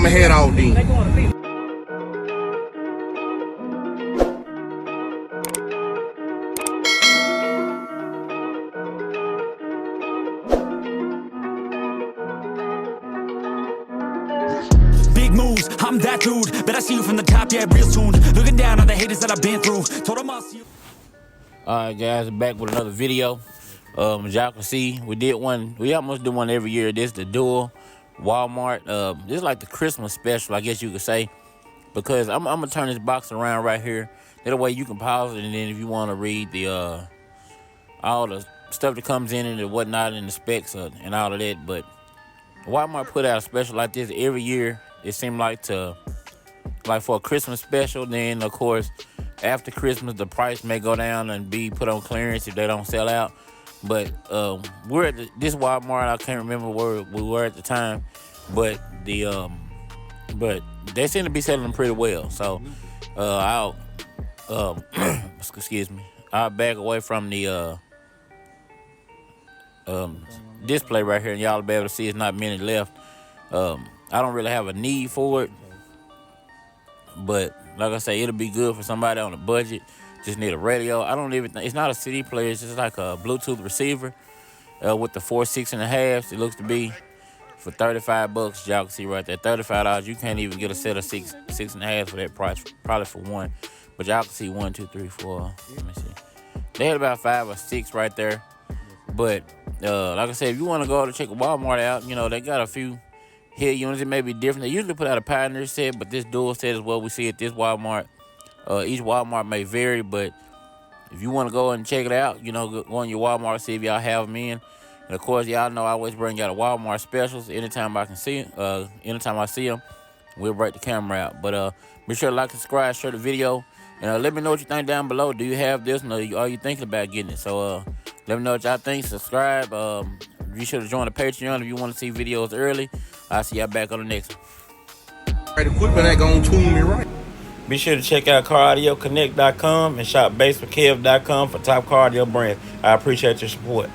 I'ma head out then. Big moves, I'm that dude. Bet I see you from the top, yeah, real soon. Looking down on the haters that I've been through. Told them I'll see you. Alright guys, back with another video. As y'all can see, we almost do one every year. This is the dual Walmart. This is like the Christmas special, I guess you could say. Because I'm gonna turn this box around right here. That way you can pause it, and then if you want to read the all the stuff that comes in and whatnot and the specs and all of that. But Walmart put out a special like this every year. It seemed like for a Christmas special. Then of course after Christmas the price may go down and be put on clearance if they don't sell out. But we're at this Walmart. I can't remember where we were at the time, but but they seem to be selling them pretty well. So I'll excuse me, I'll back away from the display right here, and y'all will be able to see it's not many left. I don't really have a need for it, but like I say, it'll be good for somebody on a budget. Just need a radio. I don't even think it's not a CD player. It's just like a Bluetooth receiver with the 4 6.5s. It looks to be for $35. Y'all can see right there, $35. You can't even get a set of 6 6.5 for that price. Probably for one, but y'all can see 1, 2, 3, 4. Let me see. They had about 5 or 6 right there. But like I said, if you want to go to check a Walmart out, you know they got a few head units. It may be different. They usually put out a Pioneer set, but this dual set is what we see at this Walmart. Each Walmart may vary, but if you want to go and check it out, you know, go on your Walmart, see if y'all have them in. And of course, y'all know I always bring out a Walmart specials anytime I can see it. Anytime I see them, we'll break the camera out. But be sure to like, subscribe, share the video, and let me know what you think down below. Do you have this? And are you thinking about getting it? So let me know what y'all think. Subscribe. Be sure to join the Patreon if you want to see videos early. I'll see y'all back on the next one. Right, equipment ain't gonna tune me right. Be sure to check out CarAudioConnect.com and shop BASSWITHKEV.com for top car audio brands. I appreciate your support.